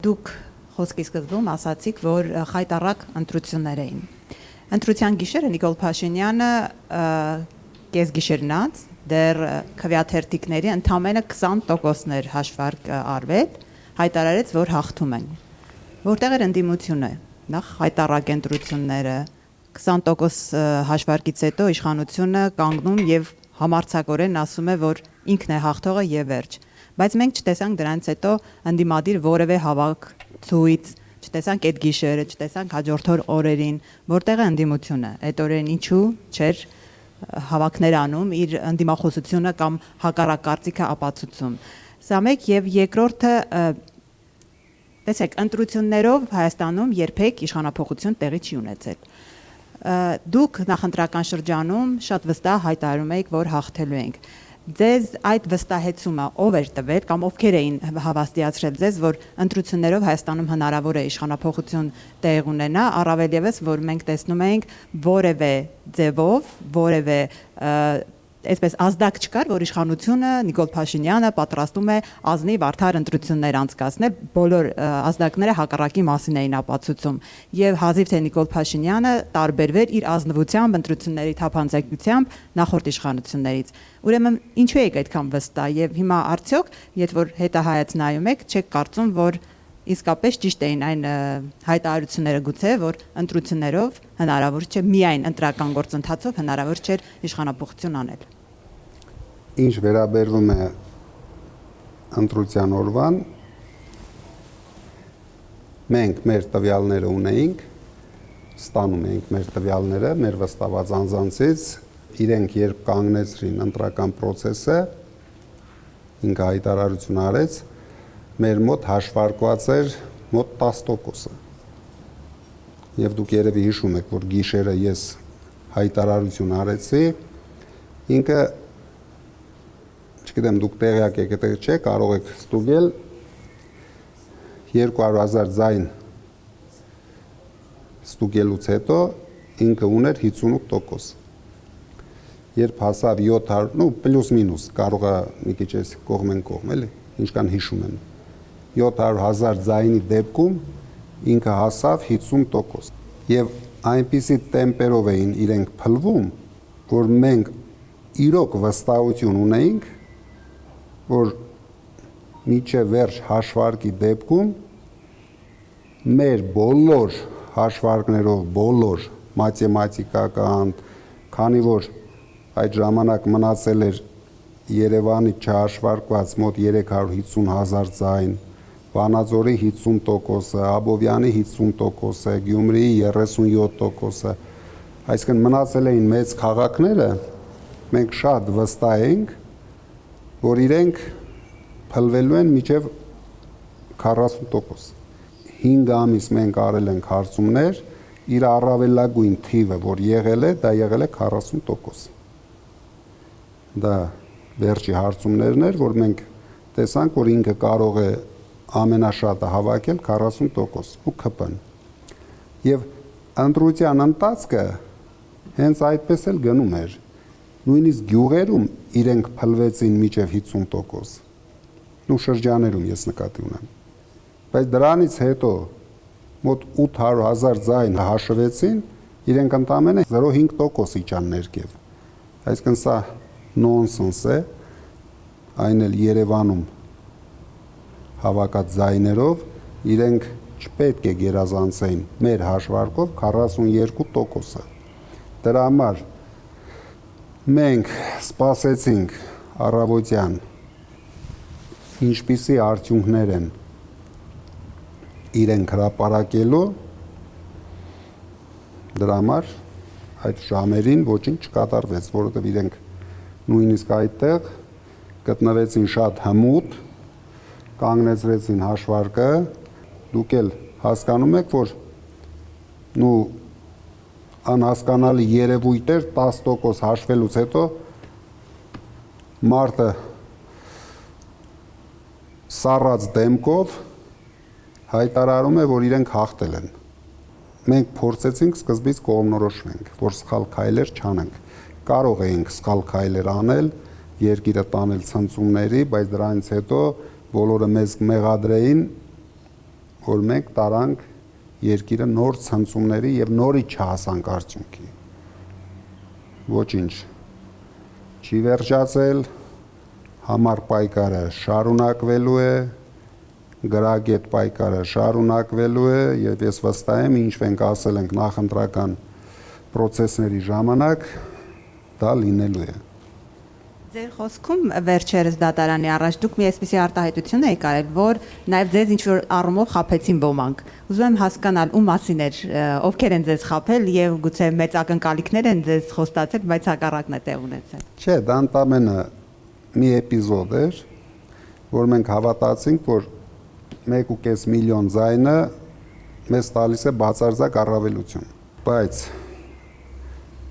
Դուք խոսքի սկզբում ասացիք, որ խայտառակ ընտրություններ էին։ Ընտրության գիշերը Նիկոլ Փաշինյանը կեսգիշերնաց դեռ քվեաթերթիկների ընդամենը 20%-ներ հաշվարկ արվել, հայտարարեց, որ հաղթում են։ Որտեղ էր ընդդիմությունը։ Նախ խայտառակ ընտրությունները 20% հաշվարկից հետո իշխանությունը կանգնում եւ համարձակորեն ասում է, որ ինքն է հաղթողը եւ վերջ։ Բայց մենք չտեսանք դրանից հետո ընդդիմադիր որևէ հավաք ցույց, չտեսանք այդ գիշերը, չտեսանք հաջորդ օրերին, որտեղ է ընդդիմությունը։ Այդ օրերին ինչու չէր հավաքներ անում իր ընդդիմախոսությունը կամ հակառակ կարծիքը ապացուցում։ Սա մեկ եւ երկրորդը տեսեք, ընտրություններով Հայաստանում երբեք իշխանափոխություն տեղի չի ունեցել։ Դուք նախընտրական շրջանում շատ վստահ հայտարարում եք, որ հաղթելու ենք։ Ձեզ այդ վստահեցումը ով էր տվել կամ ովքեր էին հավաստիացրել ձեզ, որ ընտրություններով Հայաստանում հնարավոր է իշխանափոխություն տեղ ունենա, առավել եւս, որ մենք տեսնում ենք որևէ ձևով, որևէ այսպես ազդակ չկար, որ իշխանությունը Նիկոլ Փաշինյանը պատրաստում է ազնիվ արդար ընտրություններ անցկացնել, բոլոր ազդակները հակառակի մասին էին ապացուցում եւ հազիվ թե Նիկոլ Փաշինյանը տարբերվեր իր ազնվությամբ ընտրությունների թափանցիկությամբ նախորդ իշխանություններից։ Ուրեմն ինչու եք այդքան վստահ եւ հիմա արդյոք, երբ որ հետահայաց նայում եք, չեք կարծում, որ իսկապես ճիշտ էին այն հայտարարությունները գուցե, որ ընտրություններով հնարավոր չէ միայն ընտրական գործընթացով հնարավոր չէ իշխանափոխություն անել։ Ինչ վերաբերվում է ընտրության օրվան, մենք մեր տվյալները ունեինք, ստանում էինք մեր տվյալները, մեր վստահված անձանցից, իրենք երբ կանգնեցրին ընտրական process-ը, ինքը հայտարարություն արեց, մեր մոտ հաշվարկված էր մոտ 10%-ը։ Եվ դուք երևի հիշում եք, որ գիշերը ես հայտարարություն արեցի, ինքը, չգիտեմ, դուք տեղյակ եք, եթե չէ, կարող եք ստուգել 200,000 ձայն ստուգելուց հետո ինքը ուներ 58%։ Երբ հասավ 700, պլյուս մինուս, կարող է մի քիչ էս կողմ են կողմ, էլի, ինչքան հիշում եմ։ 700,000 ձայնի դեպքում ինքը հասավ 50%։ Եվ այնպիսի տեմպերով էին իրենք փլվում, որ մենք իրոք վստահություն ունեինք, որ մինչև վերջ հաշվարկի դեպքում մեր բոլոր հաշվարկներով, բոլոր մաթեմատիկական, քանի որ այդ ժամանակ մնացել էր Երևանի չհաշվարկված մոտ 350,000 ձայն, Վանաձորի 50%-ը, Աբովյանի 50%-ը, Գյումրիի 37%-ը, այսինքն մնացել էին մեծ քաղաքները, մենք շատ վստահ ենք, որ իրենք փլվելու են մինչև 40%։ 5 ամիս մենք արել ենք հարցումներ, իր առավելագույն թիվը, որ եղել է, դա եղել է 40%։ Դա վերջի հարցումներն էր, որ մենք տեսանք, որ ինքը կարող է ամենաշատը հավաքել 40% ու ԿՊ-ն։ Եվ ընտրության ընթացքը հենց այդպես էլ գնում էր։ Նույնիսկ գյուղերում իրենք փլվեցին մինչև 50%։ Ու շրջաներում ես նկատի ունեմ։ Բայց դրանից հետո մոտ 800,000 ձայն հաշվեցին, իրենք ընդամենը 0.5% իջան ներքև։ Այսինքն սա նոնսենս է, այն էլ Երևանում հավաքած ձայներով, իրենք չպետք է գերազանցեին մեր հաշվարկով 42%-ը։ Դրա համար մենք սպասեցինք առավոտյան, ինչպիսի արդյունքներ են իրենք հրապարակելու, դրա համար այդ ժամերին ոչինչ չկատարվեց, որովհետև իրենք նույնիսկ այդտեղ գտնվեցին շատ հմուտ, կանգնեցրեցին հաշվարկը, դուք էլ հասկանում եք, որ անհասկանալի երևույթ էր 10% հաշվելուց հետո մարդը սառած դեմքով հայտարարում է, որ իրենք հաղթել են։ Մենք փորձեցինք սկզբից կողմնորոշվենք, որ սխալ քայլեր չանենք։ Կարող էինք սխալ քայլեր անել, երկիրը տանել ցնցումների, բայց դրանից հետո բոլորը մեզ մեղադրեին որ մենք տարանք երկիրը նոր ցնցումների եւ նորի չհասանք արդյունքի։ Ոչինչ չի վերջացել, համար պայքարը շարունակվելու է, գրագետ պայքարը շարունակվելու է եւ ես վստահ եմ, ինչ մենք ասել ենք նախընտրական process-ների ժամանակ, դա լինելու է։ Ձեր խոսքում վերջերս դատարանի առաջ դուք մի այսպիսի արտահայտություն եք արել, որ նաև ձեզ ինչ-որ առումով խաբեցին ոմանք։ Ուզում եմ հասկանալ ում մասին էր, ովքեր են ձեզ խաբել եւ գուցե մեծ ակնկալիքներ են ձեզ խոստացել, բայց հակառակն է տեղ ունեցել։ Չէ, դա ընդամենը մի էպիզոդ էր, որ մենք հավատացինք, որ 1.5 միլիոն ձայնը մեզ տալիս է բացարձակ առավելություն։ Բայց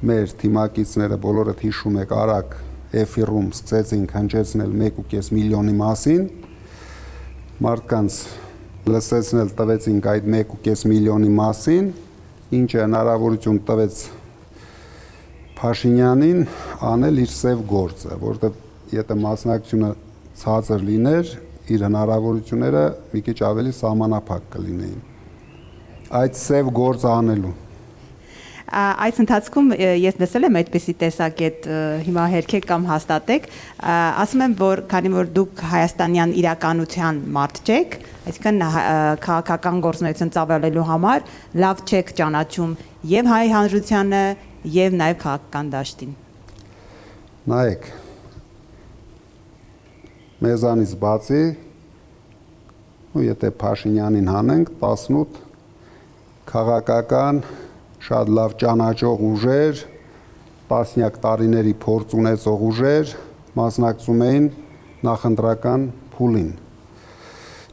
մեր թիմակիցները բոլորդ հիշում եք արագ էֆիրում սկսեցինք հնչեցնել 1.5 միլիոնի մասին, մարդկանց լսեցնել տվեցինք այդ 1.5 միլիոնի մասին, ինչը հնարավորություն տվեց Փաշինյանին անել իր սև գործը, որտեղ եթե մասնակցությունը ցածր լիներ, իր հնարավորությունները մի քիչ ավելի սահմանափակ կլինեին։ Այդ սև գործը անելու Այս ընթացքում ես լսել եմ այդպիսի տեսակետ, հիմա հերքեք կամ հաստատեք, ասում եմ, որ քանի որ դուք հայաստանյան իրականության մարդ չեք, այսինքն քաղաքական գործունեություն ծավալելու համար լավ չեք ճանաչում եւ հայ հանրությանը եւ նաեւ քաղաքական դաշտին։ Նայեք, մեզանից բացի, եթե Փաշինյանին հանենք 18 քաղաքական շատ լավ ճանաչող ուժեր, տասնյակ տարիների փորձ ունեցող ուժեր մասնակցում էին նախընտրական փուլին։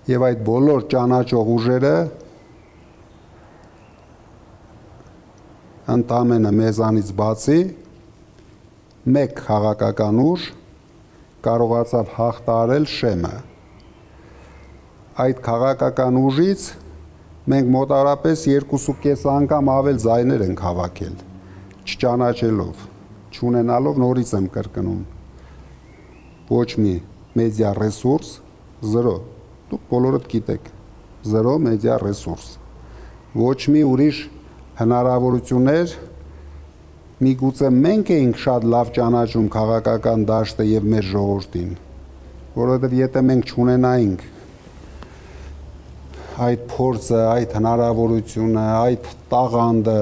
Եվ այդ բոլոր ճանաչող ուժերը ընդամենը մեզանից բացի մեկ քաղաքական ուժ կարողացավ հաղթահարել շեմը։ Այդ քաղաքական ուժից մենք մոտարապես 2.5 անգամ ավել ձայներ ենք հավաքել, չճանաչելով, չունենալով նորից եմ կրկնում, ոչ մի մեդիա ռեսուրս, 0, դուք բոլորդ գիտեք, 0 մեդիա ռեսուրս, ոչ մի ուրիշ հնարավորություններ, միգուցե մենք էինք շատ լավ ճանաչում քաղաքական դաշտը եւ մեր ժողովրդին, որովհետեւ եթե մենք չունենայինք այդ փորձը, այդ հնարավորությունը, այդ տաղանդը,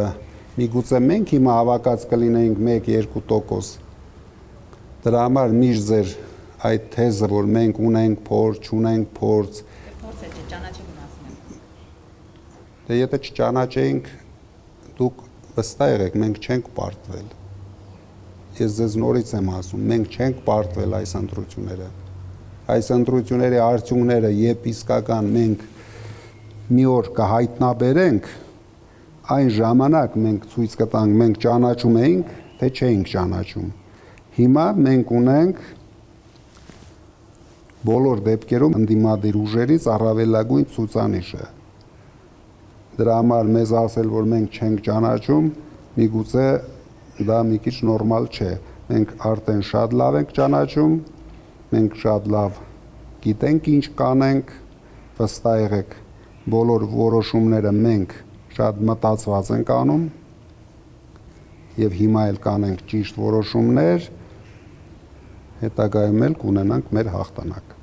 միգուցե մենք հիմա հավաքած կլինեինք 1-2%։ Դրա համար միշտ ձեր այդ թեզը, որ մենք ունենք փորձ, չունենք փորձ, փորձը չճանաչելու մասին եմ։ Դե եթե չճանաչեինք, դուք վստահ եղեք, մենք չենք պարտվել։ Ես ձեզ նորից եմ ասում, մենք չենք պարտվել այս ընտրությունները։ Այս ընտրությունների արդյունքները, երբ իսկական մենք մի օր կհայտնաբերենք, այն ժամանակ մենք ցույց կտանք, մենք ճանաչում էինք, թե չէինք ճանաչում։ Հիմա մենք ունենք բոլոր դեպքերում ընդդիմադիր ուժերից առավելագույն ցուցանիշը։ Դրա համար մեզ ասել, որ մենք չենք ճանաչում, միգուցե դա մի քիչ նորմալ չէ։ Մենք արդեն շատ լավ ենք ճանաչում, մենք շատ լավ գիտենք ինչ կանենք, վստահ եղեք բոլոր որոշումները մենք շատ մտածված ենք անում եւ հիմա էլ կանենք ճիշտ որոշումներ, հետագայում էլ կունենանք մեր հաղթանակ։